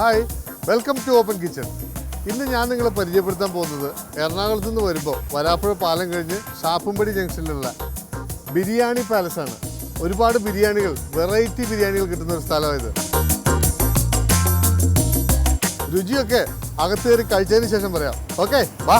Hi, welcome to open kitchen. ഇന്ന് ഞാൻ നിങ്ങളെ പരിചയപ്പെടുത്താൻ പോകുന്നത് എറണാകുളത്ത് നിന്ന് വരുമ്പോൾ വരാപ്പുഴ പാലം കഴിഞ്ഞ് ഷാപ്പുംപടി ജംഗ്ഷനിലുള്ള ബിരിയാണി പാലസാണ്. ഒരുപാട് ബിരിയാണികൾ, വെറൈറ്റി ബിരിയാണികൾ കിട്ടുന്ന ഒരു സ്ഥലമായത്. രുചിയൊക്കെ അകത്ത് കയറി കഴിച്ചതിന് ശേഷം പറയാം. ഓക്കെ, വാ.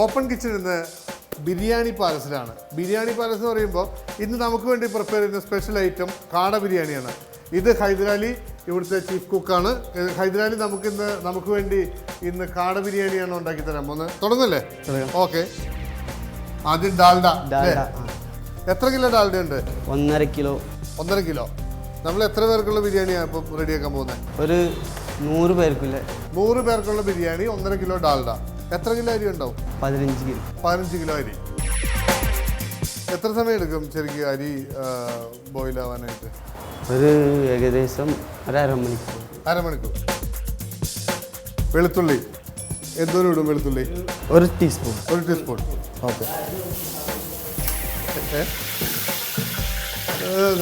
ഓപ്പൺ കിച്ചൺ ഇന്ന് ബിരിയാണി പാലസിലാണ്. ബിരിയാണി പാലസ് എന്ന് പറയുമ്പോൾ ഇന്ന് നമുക്ക് വേണ്ടി പ്രിപ്പയർ ചെയ്യുന്ന സ്പെഷ്യൽ ഐറ്റം കാട ബിരിയാണിയാണ്. ഇത് ഹൈദരാലി ഇവിടുത്തെ ചീഫ് കുക്കാണ്. ഹൈദരാലി നമുക്ക് വേണ്ടി ഇന്ന് കാട ബിരിയാണിയാണ് ഉണ്ടാക്കി തരാൻ പോകുന്നത്. തുടങ്ങല്ലേ? ഓക്കെ. ആദ്യം ഡാൽഡ. എത്ര കിലോ ഡാൽഡ ഉണ്ട്? 1.5 കിലോ. 1.5 കിലോ. നമ്മൾ എത്ര പേർക്കുള്ള ബിരിയാണിയാണ് ഇപ്പം റെഡിയാക്കാൻ പോകുന്നത്? ഒരു 100 പേർക്കില്ല. 100 പേർക്കുള്ള ബിരിയാണി, 1.5 കിലോ ഡാൽഡ. എത്ര കിലോ അരി ഉണ്ടാവും? 15 കിലോ. 15 കിലോ അരി. എത്ര സമയം എടുക്കും ശരിക്കും അരി ബോയിൽ ആവാനായിട്ട്? ഒരു ഏകദേശം ഒരു അരമണിക്കൂർ. അരമണിക്കൂർ. വെളുത്തുള്ളി എന്തോരം ഇടും? വെളുത്തുള്ളി 1 ടീസ്പൂൺ. 1 ടീസ്പൂൺ. ഓക്കെ.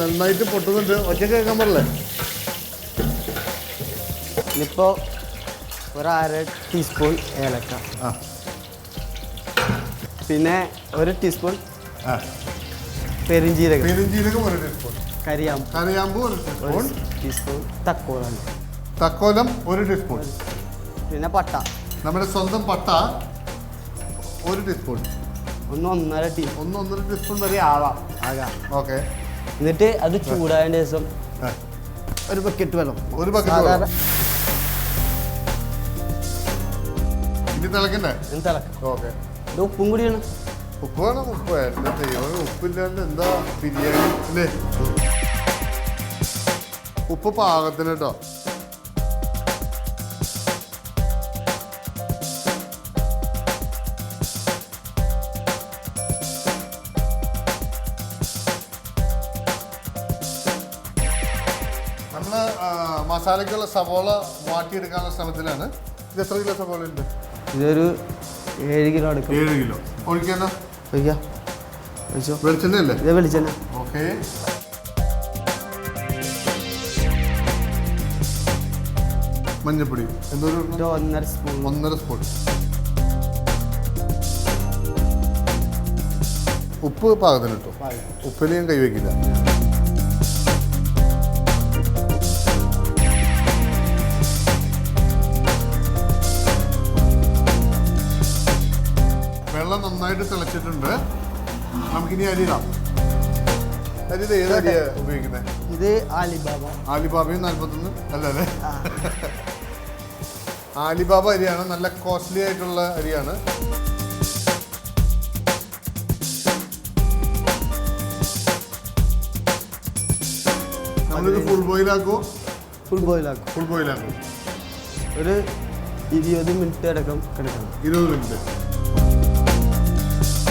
നന്നായിട്ട് പൊട്ടുന്നുണ്ട്. ഒറ്റ കേൾക്കാൻ പാടില്ലേ? ഇനിയിപ്പോൾ ഒരു 1/2 ടീസ്പൂൺ ഏലക്ക. പിന്നെ 1 ടീസ്പൂൺ പെരിഞ്ജീരകം. പെരിഞ്ജീരകം 1 ടീസ്പൂൺ. കറിയാമ്പൂ 1 ടീസ്പൂൺ. തക്കോലം. തക്കോലം 1 ടീസ്പൂൺ. പിന്നെ പട്ട, നമ്മുടെ സ്വന്തം പട്ട 1 ടീസ്പൂൺ. 1.5 ടീസ്പൂൺ. 1.5 ടീസ്പൂൺ വരെ ആവാം. ഓക്കെ. എന്നിട്ട് അത് ചൂടായതിന് ശേഷം ഒരു ബക്കറ്റ് വെള്ളം. ഒരു ബക്കറ്റ് വെള്ളം. ഇനി തിളക്കണ്ടേ? തിളക്കാം. ഓക്കെ. ഇത് ഉപ്പും കൂടിയാണ്. ഉപ്പ് വേണം. ഉപ്പ് എന്താ ചെയ്യുക? ഉപ്പില്ലാണ്ട് എന്താ ബിരിയാണി അല്ലേ? ഉപ്പ് പാകത്തിന് കേട്ടോ. നമ്മള് മസാലയ്ക്കുള്ള സവോള വാട്ടിയെടുക്കാനുള്ള ശ്രമത്തിലാണ്. ഇത് എത്ര കിലോ സവോള ഉണ്ട്? ഇതൊരു 7 കിലോ എടുക്കും. 7 കിലോ. ഒഴിക്കാനോ? ഒഴിക്കാം. ഒഴിച്ചോ. വെളിച്ചെണ്ണ അല്ലേ? ഇത് വെളിച്ചെണ്ണ. ഓക്കെ. മഞ്ഞപ്പൊടി എന്തോരം? 1.5 സ്പൂൺ. 1.5 സ്പൂൺ. ഉപ്പ് പാകത്തിന് ഇട്ടു. ഉപ്പിൽ ഞാൻ കൈവയ്ക്കില്ല. വെള്ളം നന്നായിട്ട് തിളച്ചിട്ടുണ്ട്. നമുക്കിനി അരി ഇടാം. അരി ഇത് ഏത് അരിയാണ് ഉപയോഗിക്കുന്നത്? ഇത് ആലിബാബ. ആലിബാബയും 41 അല്ലേ? ആലിബാബ അരിയാണ്. നല്ല കോസ്റ്റ്ലി ആയിട്ടുള്ള അരിയാണ്. നമ്മളിത് ഫുൾ ബോയിൽ ആക്കുമോ? ഫുൾ ബോയിൽ ആക്കും. ഫുൾ ബോയിൽ ആക്കും. ഒരു 20 മിനിറ്റ് അടക്കം കിടക്കണം. 20 മിനിറ്റ്.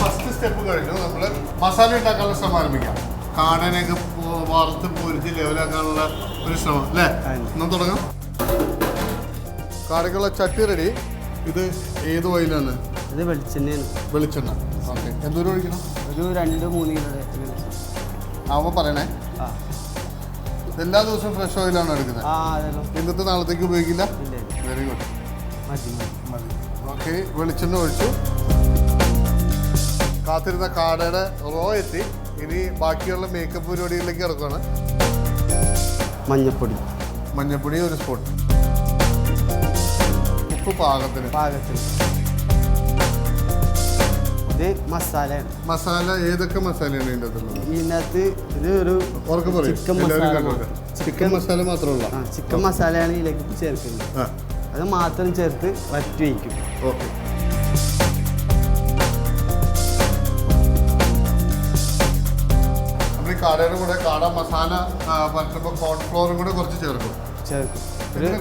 ഫസ്റ്റ് സ്റ്റെപ്പ് കഴിഞ്ഞു. നമ്മൾ മസാല ഉണ്ടാക്കാനുള്ള ശ്രമം ആരംഭിക്കാം. കാടനൊക്കെ വറുത്ത് പൊരിച്ച് ലെവലാക്കാനുള്ള ഒരു ശ്രമം അല്ലേ? നമുക്ക് തുടങ്ങാം. കാടക്കുള്ള ചട്ടി റെഡി. ഇത് ഏത് ഓയിലാണ്? ഇത് വെളിച്ചെണ്ണയാണ്. വെളിച്ചെണ്ണ. ഓക്കെ. എന്തോരം ഒഴിക്കണം? ഒരു 2-3 കിലോ ആവുമ്പോൾ പറയണേ. എല്ലാ ദിവസവും ഫ്രഷ് ഓയിലാണ് എടുക്കുന്നത്? ഇന്നത്തെ നാളത്തേക്ക് ഉപയോഗിക്കില്ല? Very good. മതി. ഓക്കെ. വെളിച്ചെണ്ണ ഒഴിച്ചു. കാത്തിരുന്ന കാടയുടെ റോ എത്തി. ഇനി ബാക്കിയുള്ള മേക്കപ്പ് പരിപാടികളിലേക്ക് ഇറക്കുകയാണ്. മഞ്ഞപ്പൊടി 1 സ്പൂൺ. ഉപ്പ് പാകത്തിന്. ഇത് മസാലയാണ്. മസാല ഏതൊക്കെ മസാലയാണ് ഇതിനകത്ത്? ഇത് ഒരു ചിക്കൻ മസാല മാത്രമല്ല. ചിക്കൻ മസാലയാണ് ഇതിലേക്ക് ചേർക്കുന്നത്. അത് മാത്രം ചേർത്ത് വറ്റി വയ്ക്കും. ഓക്കെ. നമ്മൾ ഈ കാടയുടെ കൂടെ കാട മസാല പറ്റുമ്പോൾ കോൺഫ്ലോറും കൂടെ കുറച്ച് ചേർക്കും.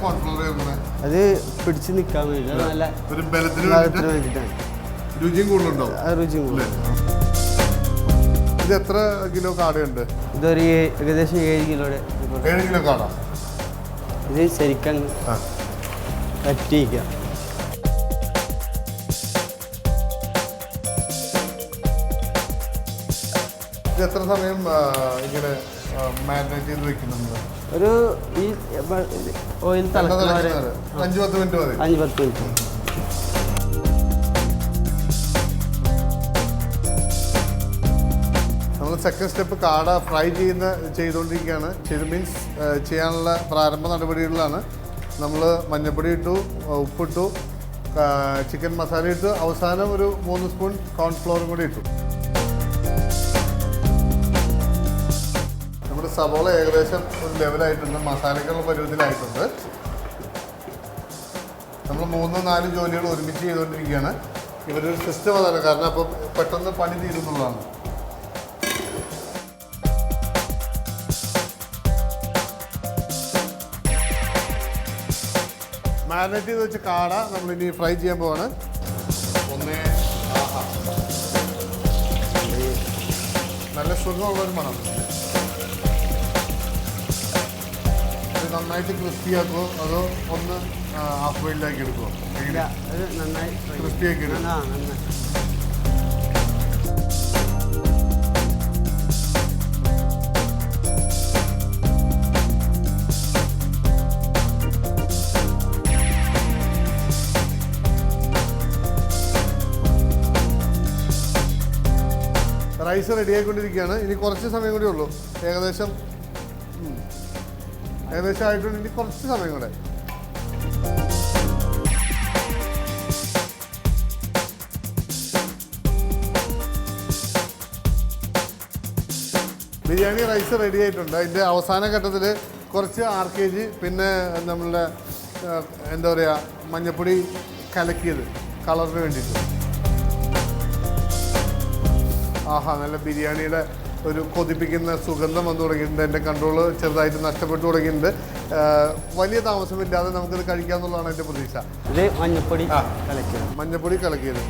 കോൺഫ്ലോർ ചേർക്കുന്നത് അത് പിടിച്ച് നിൽക്കാൻ വേണ്ടി നല്ല ഒരു ബലത്തിന് വേണ്ടിയിട്ടാണ്. രുചിയും കൂടുതലുണ്ടോ? രുചിയും കൂടുതൽ. ഇത് എത്ര കിലോ കാടയുണ്ട്? ഇതൊരു ഏകദേശം 7 കിലോയുടെ. 7 കിലോ കാട. ഇത് ശരിക്കും വറ്റിക്കുക. ഇത് എത്ര സമയം ഇങ്ങനെ മാരിനേറ്റ് ചെയ്ത് വെക്കും നമ്മൾ? ഒരു ഈ ഓയിൽ തിളക്കുന്ന വരെ 5-10 മിനിറ്റ് മതി. 5-10 മിനിറ്റ്. നമ്മൾ സെക്കൻഡ് സ്റ്റെപ്പ് കാട ഫ്രൈ ചെയ്തുകൊണ്ടിരിക്കുകയാണ്. മീൻസ് ചെയ്യാനുള്ള പ്രാരംഭ നടപടികളിലാണ്. നമ്മൾ മഞ്ഞൾപ്പൊടി ഇട്ടു, ഉപ്പിട്ടു, ചിക്കൻ മസാല ഇട്ടു, അവസാനം ഒരു 3 സ്പൂൺ കോൺഫ്ലോറും കൂടി ഇട്ടു. നമ്മുടെ സവോള ഏകദേശം ഒരു ലെവലായിട്ടുണ്ട്, മസാലകളുടെ പരുവത്തിലായിട്ടുണ്ട്. നമ്മൾ 3-4 ജോലികൾ ഒരുമിച്ച് ചെയ്തുകൊണ്ടിരിക്കുകയാണ്. ഇവരൊരു സിസ്റ്റം അതാണ്, കാരണം അപ്പം പെട്ടെന്ന് പണി തീരുന്നുള്ളതാണ്. മാരിനേറ്റ് ചെയ്ത് വെച്ച കാട നമ്മളിനി ഫ്രൈ ചെയ്യാൻ പോവാണ്. നല്ല സുഖമുള്ളൊരു മണം. ഇത് നന്നായിട്ട് ക്രിസ്പി ആക്കുമോ അതോ ഒന്ന് ഹാഫ് ബോയിലാക്കി എടുക്കുമോ? നന്നായി ക്രിസ്പി ആക്കി എടുക്കും. റൈസ് റെഡി ആയിക്കൊണ്ടിരിക്കുകയാണ്. ഇനി കുറച്ച് സമയം കൂടി ഉള്ളൂ. ഏകദേശം ആയിട്ടുണ്ട്. ഇനി കുറച്ച് സമയം കൂടെ. ബിരിയാണി റൈസ് റെഡി ആയിട്ടുണ്ട്. അതിൻ്റെ അവസാന ഘട്ടത്തിൽ കുറച്ച് RKG, പിന്നെ നമ്മളുടെ എന്താ പറയുക, മഞ്ഞൾപ്പൊടി കലക്കിയത് കളറിന് വേണ്ടിയിട്ട്. ആഹാ, നല്ല ബിരിയാണിയുടെ ഒരു കൊതിപ്പിക്കുന്ന സുഗന്ധം വന്നു തുടങ്ങിയിട്ടുണ്ട്. എൻ്റെ കൺട്രോള് ചെറുതായിട്ട് നഷ്ടപ്പെട്ടു തുടങ്ങിയിട്ടുണ്ട്. വലിയ താമസമില്ലാതെ നമുക്കിത് കഴിക്കാമെന്നുള്ളതാണ് എൻ്റെ പ്രതീക്ഷ. ഇത് മഞ്ഞൾപ്പൊടി കലക്കിയത്. മഞ്ഞൾപ്പൊടി കലക്കിയത്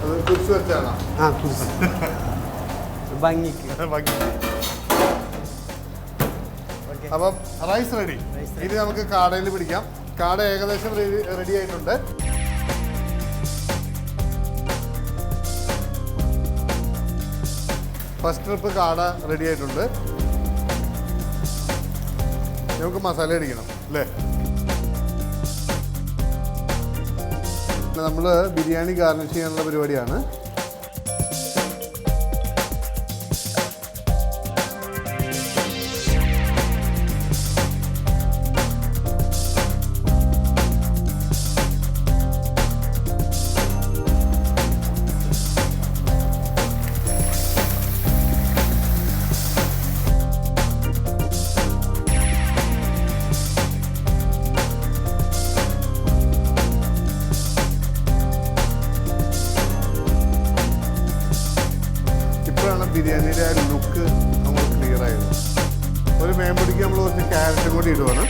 അത് കുറിച്ച് വെച്ചാണോ? ഭംഗിക്ക്. അപ്പം റൈസ് റെഡി. ഇനി നമുക്ക് കാടയിൽ പിടിക്കാം. കാട ഏകദേശം റെഡി ആയിട്ടുണ്ട്. ഫസ്റ്റ് ട്രിപ്പ് കാട റെഡി ആയിട്ടുണ്ട്. നമുക്ക് മസാല അടിക്കണം അല്ലേ? നമ്മൾ ബിരിയാണി ഗാർണിഷ് ചെയ്യാനുള്ള പരിപാടിയാണ്. ബിരിയാണിയുടെ ആ ലുക്ക് നമ്മൾ ക്ലിയർ ആയത്. ഒരു മേമ്പൊടിക്ക് നമ്മൾ കുറച്ച് ക്യാരറ്റും കൂടി ഇടുവാണ്.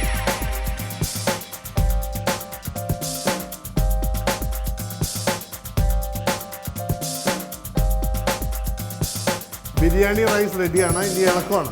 ബിരിയാണി റൈസ് റെഡിയാണ്. ഇനി ഇളക്കമാണ്.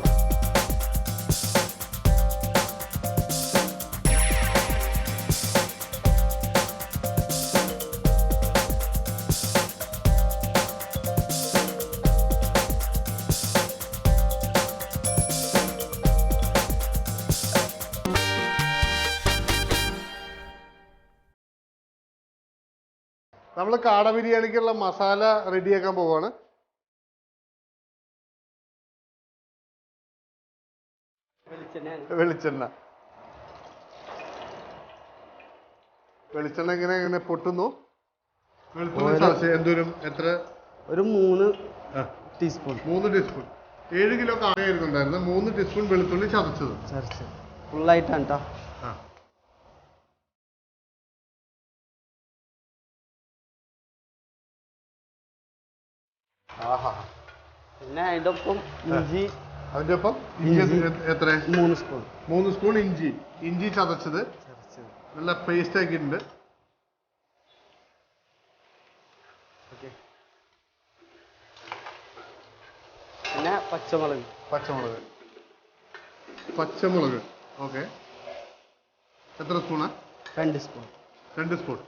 നമ്മൾ കാട ബിരിയാണിക്കുള്ള മസാല റെഡിയാക്കാൻ പോവാണ്. വെളിച്ചെണ്ണ എങ്ങനെ പൊട്ടുന്നു? എന്തോരം? എത്ര? ഒരു 3 ടീസ്പൂൺ. 3 ടീസ്പൂൺ. 7 കിലോ കാടയായിരുന്നുണ്ടായിരുന്നു. 3 ടീസ്പൂൺ വെളുത്തുള്ളി ചതച്ചത്. ഫുള്ളായിട്ടാണ് കേട്ടോ. പിന്നെ അതിൻ്റെ ഒപ്പം ഇഞ്ചി. അതിൻ്റെ ഒപ്പം ഇഞ്ചി എത്ര? 3 സ്പൂൺ. 3 സ്പൂൺ ഇഞ്ചി ചതച്ചത് നല്ല പേസ്റ്റ് ആക്കിയിട്ടുണ്ട്. പിന്നെ പച്ചമുളക് ഓക്കെ. എത്ര സ്പൂണാ? 2 സ്പൂൺ. 2 സ്പൂൺ.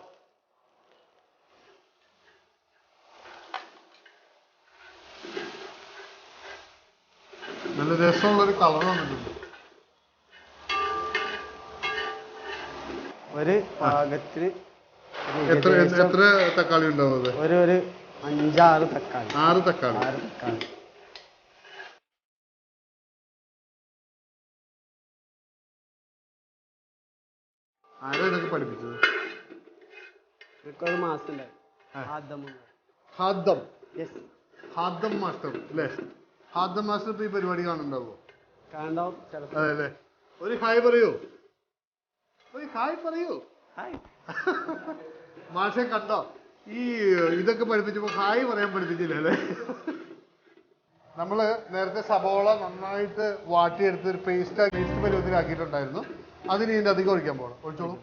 നല്ല രസമുള്ളൊരു കളർ വന്നിട്ടുണ്ട്. ഒരു പാകത്തിന് എത്ര തക്കാളി ഉണ്ടാവും? ഒരു 5-6 തക്കാളി. 6 തക്കാളി. ആരാ ഇതൊക്കെ പഠിപ്പിച്ചത്? ഇതൊക്കെ ഒരു മാസം ഉണ്ടായി. ഹാദം മാസ്റ്റർ അല്ലേ? ഹാദം മാസ്റ്റർ ഇപ്പൊ ഈ പരിപാടി കാണുന്നുണ്ടാവോ? അതെ അല്ലേ? ഒരു ഹായ് പറയൂ. മാഷെ കണ്ടോ, ഈ ഇതൊക്കെ പഠിപ്പിച്ചപ്പോ ഹായ് പറയാൻ പഠിപ്പിച്ചില്ല അല്ലേ? നമ്മള് നേരത്തെ സബോള നന്നായിട്ട് വാട്ടിയെടുത്ത് ഒരു പേസ്റ്റ് പരുവത്തിലാക്കിയിട്ടുണ്ടായിരുന്നു. അതിന് ഇതിന്റെ അധികം ഒഴിക്കാൻ പോകണം. ഒഴിച്ചോളൂ.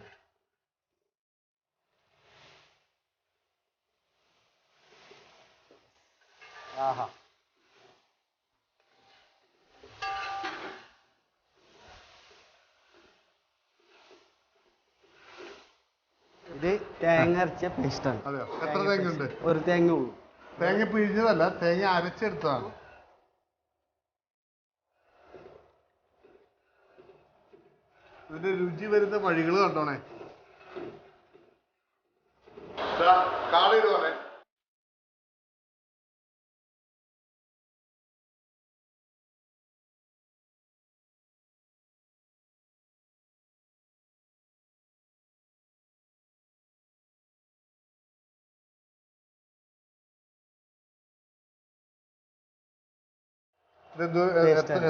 ഇത് തേങ്ങ അരച്ച പേസ്റ്റാണ്. അതെയോ? എത്ര തേങ്ങ ഉണ്ട്? ഒരു തേങ്ങ ഉള്ളൂ. തേങ്ങ പിഴിഞ്ഞതല്ല, തേങ്ങ അരച്ചെടുത്തതാണ്. ഇതിന്റെ രുചി വരുന്ന വഴികൾ കണ്ടോണേ. കാടിടുവാണേ.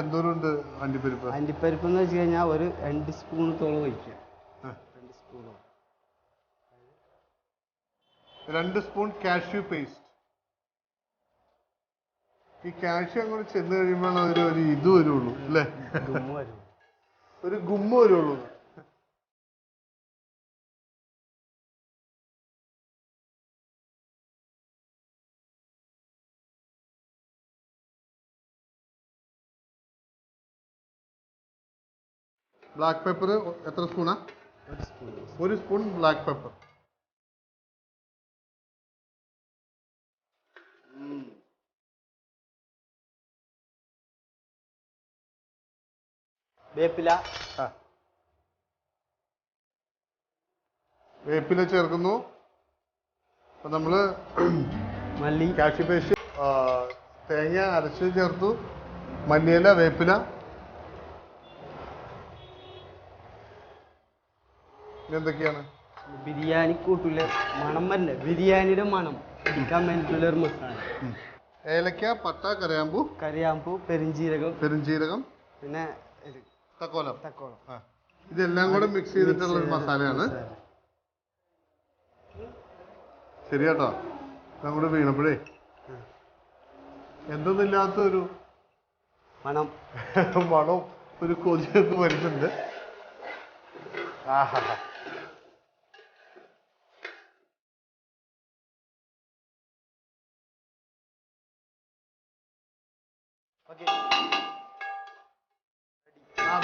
എന്തോരുണ്ട് അണ്ടിപ്പരിപ്പ്? അണ്ടിപ്പരിപ്പ് എന്ന് വെച്ച് കഴിഞ്ഞാൽ ഒരു 2 സ്പൂണത്തോളം ഒഴിക്കുക. 2 സ്പൂൺ കാഷ്യൂ പേസ്റ്റ്. ഈ കാഷ്യൂ അങ്ങോട്ട് ചെന്ന് കഴിയുമ്പോഴാണ് ഒരു ഇത് വരുള്ളൂ അല്ലേ? ഒരു ഗുമ്മ വരുള്ളൂ. ബ്ലാക്ക് പെപ്പർ എത്ര സ്പൂണാ? 1 സ്പൂൺ ബ്ലാക്ക് പെപ്പർ. വേപ്പില ചേർക്കുന്നു. അപ്പൊ നമ്മള് കാഷ്യൂ പേസ്റ്റ്, തേങ്ങ അരച്ച് ചേർത്തു, മല്ലിയില, വേപ്പില. എന്തൊക്കെയാണ്? ബിരിയാണി കൂട്ടില്ല മണം വരണ്ടേ? ബിരിയാണിയുടെ മണം പിടിക്കാൻ വേണ്ടിയിട്ടുള്ള ഒരു മസാല. ഏലക്ക, പട്ട, കരയാമ്പൂ, പെരിഞ്ചീരകം, പിന്നെ തക്കോലം. ഇതെല്ലാം കൂടെ മിക്സ് ചെയ്തിട്ടുള്ള ഒരു മസാലയാണ്. ശരിയാട്ടോ. അങ്ങോട്ട് വീണപ്പോഴേ എന്തൊന്നില്ലാത്ത ഒരു മണവും ഒരു കൊതിയൊക്കെ വരുന്നുണ്ട്. ആഹാ.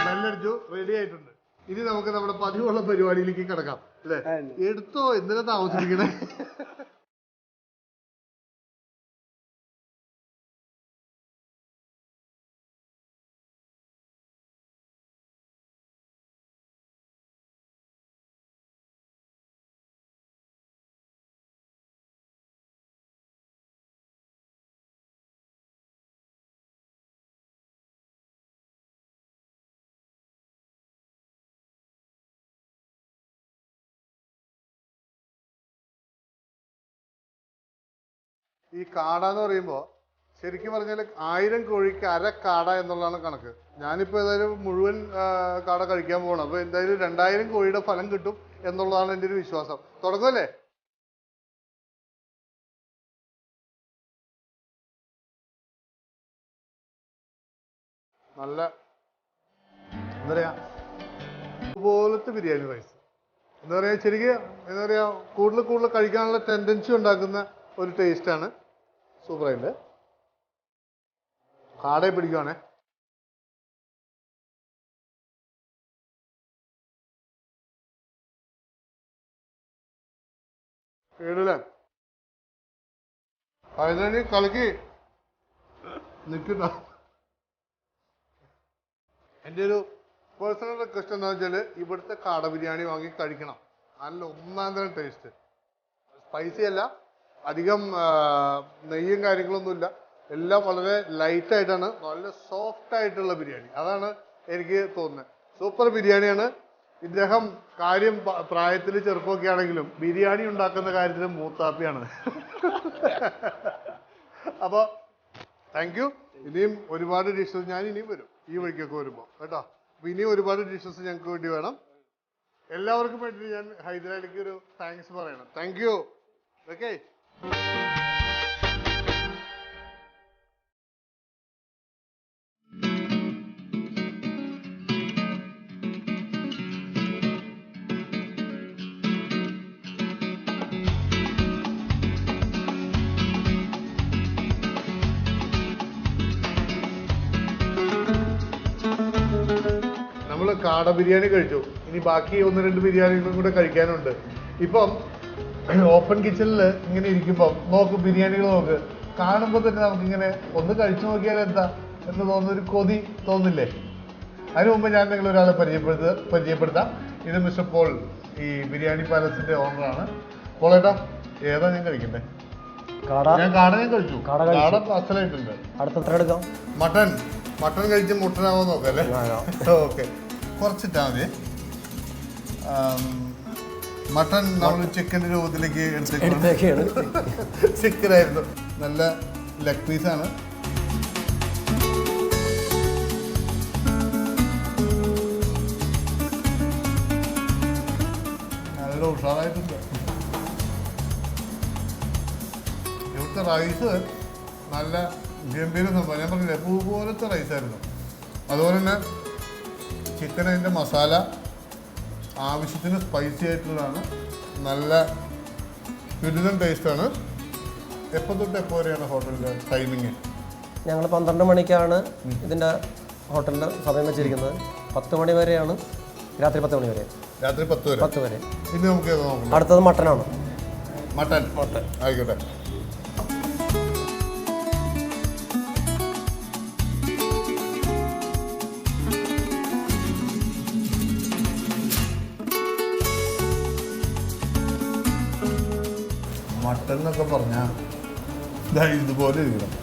ബെല്ലടിച്ചു, റെഡി ആയിട്ടുണ്ട്. ഇനി നമുക്ക് നമ്മുടെ പതിവുള്ള പരിപാടിയിലേക്ക് കിടക്കാം അല്ലേ? എടുത്തോ, എന്തിനാ താമസിപ്പിക്കണേ? ഈ കാട എന്ന് പറയുമ്പോൾ ശരിക്കും പറഞ്ഞാൽ 1000 കോഴിക്ക് 1/2 കാട എന്നുള്ളതാണ് കണക്ക്. ഞാനിപ്പോൾ ഏതായാലും മുഴുവൻ കാട കഴിക്കാൻ പോകണം. അപ്പോൾ എന്തായാലും 2000 കോഴിയുടെ ഫലം കിട്ടും എന്നുള്ളതാണ് എൻ്റെ ഒരു വിശ്വാസം. തുടങ്ങുമല്ലേ? നല്ല എന്താ പറയുക, ഇതുപോലത്തെ ബിരിയാണി റൈസ് എന്താ പറയുക, ശരിക്കും എന്താ പറയുക, കൂടുതൽ കഴിക്കാനുള്ള ടെൻഡൻസി ഉണ്ടാക്കുന്ന ഒരു ടേസ്റ്റാണ്. സൂപ്പറായിട്ട് കാടയെ പിടിക്കുവാണേ. കേടില്ല, അതിന് കളിക്ക് നിൽക്കുന്ന എൻ്റെ ഒരു പേഴ്സണൽ റിക്വസ്റ്റ് എന്താണെന്ന് വെച്ചാൽ ഇവിടുത്തെ കാട ബിരിയാണി വാങ്ങി കഴിക്കണം. നല്ല ഒന്നാം തരം ടേസ്റ്റ്. സ്പൈസി അല്ല, അധികം നെയ്യും കാര്യങ്ങളൊന്നുമില്ല. എല്ലാം വളരെ ലൈറ്റായിട്ടാണ്, നല്ല സോഫ്റ്റ് ആയിട്ടുള്ള ബിരിയാണി. അതാണ് എനിക്ക് തോന്നുന്നത്. സൂപ്പർ ബിരിയാണിയാണ്. ഇദ്ദേഹം കാര്യം പ്രായത്തിൽ ചെറുപ്പമൊക്കെ ആണെങ്കിലും ബിരിയാണി ഉണ്ടാക്കുന്ന കാര്യത്തിൽ മൂത്താപ്പിയാണ്. അപ്പോൾ താങ്ക് യു. ഇനിയും ഒരുപാട് ഡിഷസ് ഞാൻ ഇനിയും വരും ഈ വഴിക്കൊക്കെ വരുമ്പോൾ കേട്ടോ. അപ്പോൾ ഇനിയും ഒരുപാട് ഡിഷസ് ഞങ്ങൾക്ക് വേണ്ടി വേണം. എല്ലാവർക്കും വേണ്ടി ഞാൻ ഹൈദരാലിക്ക് ഒരു താങ്ക്സ് പറയണം. Thank you. ഓക്കെ. നമ്മൾ കാട ബിരിയാണി കഴിച്ചു. ഇനി ബാക്കി 1-2 ബിരിയാണികളും കൂടെ കഴിക്കാനുണ്ട്. ഇപ്പം ഓപ്പൺ കിച്ചണിൽ ഇങ്ങനെ ഇരിക്കുമ്പം നോക്ക്, ബിരിയാണികൾ നോക്ക്, കാണുമ്പോൾ തന്നെ നമുക്കിങ്ങനെ ഒന്ന് കഴിച്ചു നോക്കിയാൽ എന്താ എന്ന് തോന്നുന്നൊരു കൊതി തോന്നില്ലേ? അതിനു മുമ്പ് ഞാൻ നിങ്ങളൊരാളെ പരിചയപ്പെടുത്താം. ഇത് മിസ്റ്റർ പോൾ, ഈ ബിരിയാണി പാലസിന്റെ ഓണറാണ്. പോളേട്ടാ, ഏതാ ഞാൻ കഴിക്കണ്ടേ? ഞാൻ കഴിച്ചു. കാട അസലായിട്ടുണ്ട്. അടുത്ത മട്ടൺ കഴിച്ച് മുട്ടനാവോ നോക്കല്ലേ? ഓക്കെ, കുറച്ചിട്ടാ മതി. മട്ടൺ നമ്മൾ ചിക്കൻ്റെ രൂപത്തിലേക്ക് എടുത്തേക്കാണ്. ചിക്കനായിരുന്നു. നല്ല ലെഗ് പീസാണ്. നല്ല ഉഷാറായിട്ടുണ്ട്. ഇവിടുത്തെ റൈസ് നല്ല ഗംഭീര സംഭവം. ഞാൻ പറഞ്ഞില്ലേ, പൂ പോലത്തെ റൈസായിരുന്നു. അതുപോലെ തന്നെ ചിക്കൻ, അതിൻ്റെ മസാല ആവശ്യത്തിന് സ്പൈസി ആയിട്ടുള്ളതാണ്. നല്ല വിരുദ്ധം ടേസ്റ്റാണ്. എപ്പോൾ തൊട്ട് എപ്പോൾ വരെയാണ് ഹോട്ടലിൻ്റെ ടൈമിങ്? ഞങ്ങൾ 12 മണിക്കാണ് ഇതിൻ്റെ ഹോട്ടലിൻ്റെ സമയം വെച്ചിരിക്കുന്നത്. 10 മണി വരെയാണ്, രാത്രി 10 മണി വരെ. രാത്രി 10 വരെ. ഇനി നമുക്ക് നോക്കാം. അടുത്തത് മട്ടനാണ്. മട്ടൻ ആയിക്കോട്ടെ. മട്ടൻ എന്നൊക്കെ പറഞ്ഞാൽ ഇതുപോലെ ഇരിക്കണം.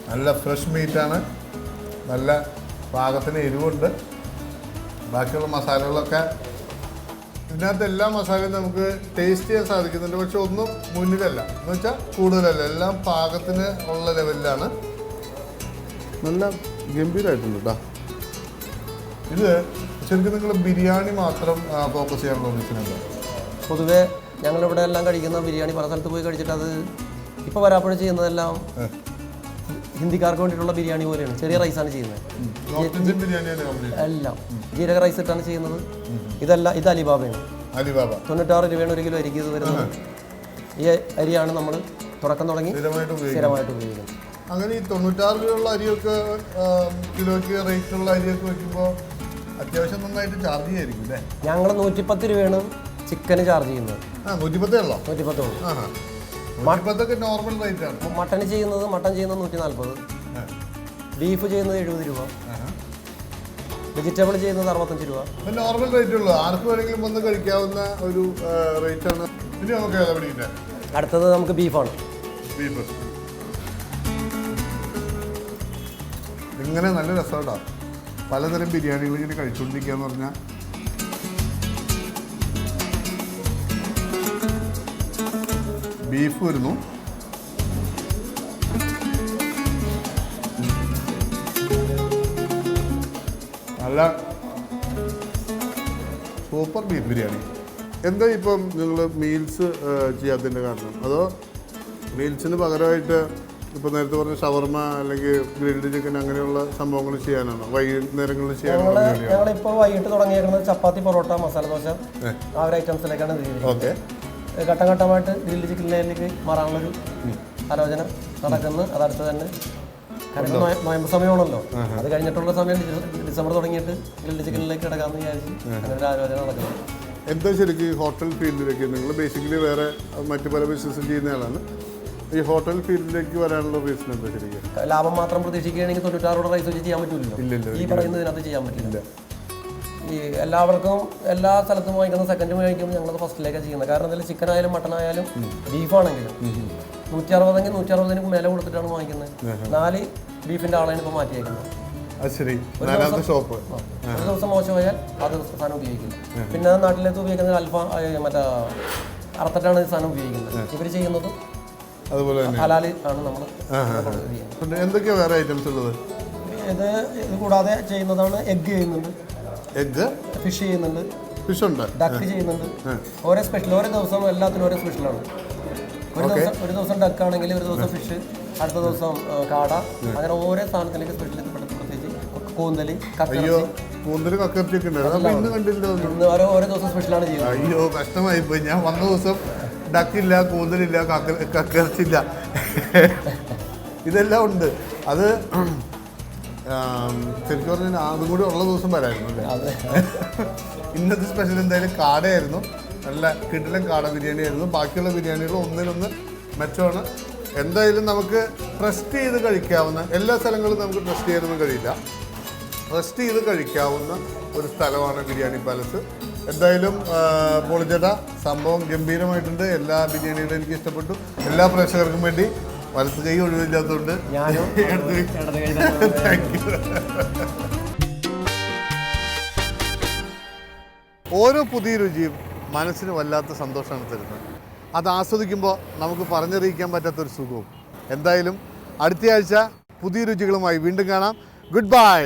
നല്ല ഫ്രഷ് മീറ്റാണ്. നല്ല പാകത്തിന് എരിവുണ്ട്. ബാക്കിയുള്ള മസാലകളൊക്കെ ഇതിനകത്ത് എല്ലാ മസാലയും നമുക്ക് ടേസ്റ്റ് ചെയ്യാൻ സാധിക്കുന്നുണ്ട്. പക്ഷെ ഒന്നും മുന്നിലല്ല, എന്ന് വെച്ചാൽ കൂടുതലല്ല, എല്ലാം പാകത്തിന് ഉള്ള ലെവലിലാണ്. നല്ല ഗംഭീരമായിട്ടുണ്ട് കേട്ടോ. ഇത് ശരിക്കും നിങ്ങൾ ബിരിയാണി മാത്രം ഫോക്കസ് ചെയ്യാനുള്ള റീസണുണ്ടോ? പൊതുവേ ഞങ്ങളിവിടെ എല്ലാം കഴിക്കുന്ന ബിരിയാണി പല സ്ഥലത്ത് പോയി കഴിച്ചിട്ട് അത് ഇപ്പോൾ വരാപ്പോഴും ചെയ്യുന്നതെല്ലാം ഹിന്ദിക്കാർക്ക് വേണ്ടിയിട്ടുള്ള ബിരിയാണി പോലെയാണ്. ചെറിയ റൈസാണ് ചെയ്യുന്നത്. എല്ലാം ജീരക റൈസ് ഇട്ടാണ് ചെയ്യുന്നത്. ഇത് അലിബാബയാണ്. 96 രൂപയാണ് 1 കിലോ അരിക്ക് ഇത് വരുന്നത്. ഈ അരിയാണ് നമ്മൾ തുടങ്ങി സ്ഥിരമായിട്ട് ഉപയോഗിക്കുന്നത്. അങ്ങനെ ഈ 96 രൂപയുള്ള അരിയൊക്കെ കിലോയ്ക്ക് റേറ്റുള്ള അരിയൊക്കെ വെക്കുമ്പോൾ അത്യാവശ്യം നന്നായിട്ട് ചാർജ് ചെയ്യായിരിക്കും അല്ലേ? ഞങ്ങൾ 110 രൂപയാണ് ചിക്കന് ചാർജ് ചെയ്യുന്നത്. 110 ഉള്ളൂ. 110 നോർമൽ റേറ്റ് ആണ്. മട്ടൺ ചെയ്യുന്നത് 140, ബീഫ് ചെയ്യുന്നത് 70 രൂപ, വെജിറ്റബിൾ ചെയ്യുന്നത് 65 രൂപ. നോർമൽ റേറ്റ് ഉള്ളൂ. ആർക്ക് വേണമെങ്കിലും വന്ന് കഴിക്കാവുന്ന ഒരു റേറ്റ് ആണ്. ഇനി നമുക്ക് എവിടെ? അടുത്തത് നമുക്ക് ബീഫാണ്. ബീഫ് ഇങ്ങനെ നല്ല രസമുണ്ടാവും. പലതരം ബിരിയാണികൾ ഇങ്ങനെ കഴിച്ചുകൊണ്ടിരിക്കുക എന്ന് പറഞ്ഞാൽ ബീഫ് വരുന്നു. നല്ല സൂപ്പർ ബീഫ് ബിരിയാണി. എന്താ ഇപ്പം നിങ്ങൾ മീൽസ് ചെയ്യാത്തതിൻ്റെ കാരണം? അതോ മീൽസിന് പകരമായിട്ട് ഇപ്പോൾ നേരത്തെ പറഞ്ഞ ഷവർമ അല്ലെങ്കിൽ ഗ്രിൽഡ് ചിക്കൻ അങ്ങനെയുള്ള സംഭവങ്ങൾ ചെയ്യാനാണോ വൈകുന്നേരങ്ങളിൽ ചെയ്യാനാണോ? ഞങ്ങളിപ്പോൾ വൈകിട്ട് തുടങ്ങിയേക്കുന്നത് ചപ്പാത്തി, പൊറോട്ട, മസാല ദോശ ആ ഒരു ഐറ്റംസിലേക്കാണ്. ഓക്കെ, ഘട്ടം ഘട്ടമായിട്ട് ഗ്രിൽഡ് ചിക്കനിലേക്ക് മാറാനുള്ളൊരു ആലോചന നടക്കുന്നു. അതടുത്ത് തന്നെ കാരണം നോയമ്പ് സമയമാണല്ലോ, അത് കഴിഞ്ഞിട്ടുള്ള സമയം ഡിസംബർ തുടങ്ങിയിട്ട് ഗ്രിൽഡ് ചിക്കനിലേക്ക് കിടക്കാമെന്ന് വിചാരിച്ച് അങ്ങനെ ഒരു ആലോചന നടക്കുന്നു. എന്താ ശരിക്കും ഹോട്ടൽ ഫീൽഡിലേക്ക് നിങ്ങൾ ബേസിക്കലി വേറെ മറ്റു പല ബിസിനസ്സും ചെയ്യുന്ന ആളാണ്. ഈ ഹോട്ടൽ ഫീൽഡിലേക്ക് വരാനുള്ള റീസൺ എന്താ ശരിക്കും? ലാഭം മാത്രം പ്രതീക്ഷിക്കുകയാണെങ്കിൽ 96 റൈസ് വെച്ച് ചെയ്യാൻ പറ്റില്ലല്ലോ. ഈ പറയുന്നതിനകത്ത് ചെയ്യാൻ പറ്റില്ല. ഈ എല്ലാവർക്കും എല്ലാ സ്ഥലത്തും വാങ്ങിക്കുന്ന സെക്കൻഡ് വാങ്ങിക്കുമ്പോൾ ഞങ്ങളത് ഫസ്റ്റിലേക്കാണ് ചെയ്യുന്നത്. കാരണം എന്തായാലും ചിക്കൻ ആയാലും മട്ടൺ ആയാലും ബീഫാണെങ്കിലും 160 160 മേലെ കൊടുത്തിട്ടാണ് വാങ്ങിക്കുന്നത്. 4 ബീഫിൻ്റെ ആളാണ് ഇപ്പോൾ മാറ്റിയേക്കുന്നത്. ഒരു ദിവസം മോശമായാൽ ആ ദിവസം സാധനം ഉപയോഗിക്കില്ല. പിന്നെ നാട്ടിലേക്ക് ഉപയോഗിക്കുന്നത് അൽഫാം മറ്റേ അറുത്തിട്ടാണ് ഈ സാധനം ഉപയോഗിക്കുന്നത്. ഇവർ ചെയ്യുന്നതും അതുപോലെ ഹലാല് ആണ് നമ്മൾ. എന്തൊക്കെയാ വേറെ ഐറ്റംസ് ഉള്ളത്? ഇത് കൂടാതെ ചെയ്യുന്നതാണ് എഗ്ഗ് ചെയ്യുന്നുണ്ട്, ഫിഷ് ചെയ്യുന്നുണ്ട്, ഫിഷ് ഉണ്ട്, ഡക്ക് ചെയ്യുന്നുണ്ട്. ഓരോ സ്പെഷ്യൽ, ഓരോ ദിവസം എല്ലാത്തിനും ഓരോ സ്പെഷ്യലാണ്. ഒരു ദിവസം ഡക്ക് ആണെങ്കിൽ ഒരു ദിവസം ഫിഷ്, അടുത്ത ദിവസം കാട, അങ്ങനെ ഓരോ സാധനത്തിലേക്ക് സ്പെഷ്യൽ. പ്രത്യേകിച്ച് കൂന്തല്, ഇന്ന് ഓരോ ദിവസം സ്പെഷ്യലാണ് ചെയ്യുന്നത്. അയ്യോ കഷ്ടമായി പോയി. ഞാൻ വന്ന ദിവസം ഡക്കില്ല, കൂന്തലില്ല, കക്കിറച്ചില്ല, ഇതെല്ലാം ഉണ്ട്. അത് ശരിക്കും പറഞ്ഞാൽ അതും കൂടി ഉള്ള ദിവസം വരായിരുന്നു അല്ലേ? ഇന്നത്തെ സ്പെഷ്യൽ എന്തായാലും കാടയായിരുന്നു. നല്ല കിടിലൻ കാട ബിരിയാണി ആയിരുന്നു. ബാക്കിയുള്ള ബിരിയാണികൾ ഒന്നിനൊന്ന് മെച്ചമാണ്. എന്തായാലും നമുക്ക് ട്രസ്റ്റ് ചെയ്ത് കഴിക്കാവുന്ന, എല്ലാ സ്ഥലങ്ങളും നമുക്ക് ട്രസ്റ്റ് ചെയ്യാനൊന്നും കഴിയില്ല, ട്രസ്റ്റ് ചെയ്ത് കഴിക്കാവുന്ന ഒരു സ്ഥലമാണ് ബിരിയാണി പാലസ്. എന്തായാലും പൊളിച്ചേട്ടാ, സംഭവം ഗംഭീരമായിട്ടുണ്ട്. എല്ലാ ബിരിയാണികളും എനിക്ക് ഇഷ്ടപ്പെട്ടു. എല്ലാ പ്രേക്ഷകർക്കും വേണ്ടി വലത്ത് കൈ ഒഴിവില്ലാത്തതുകൊണ്ട് ഓരോ പുതിയ രുചിയും മനസ്സിന് വല്ലാത്ത സന്തോഷമാണ് തരുന്നത്. അത് ആസ്വദിക്കുമ്പോൾ നമുക്ക് പറഞ്ഞറിയിക്കാൻ പറ്റാത്തൊരു സുഖവും. എന്തായാലും അടുത്തയാഴ്ച പുതിയ രുചികളുമായി വീണ്ടും കാണാം. Good bye.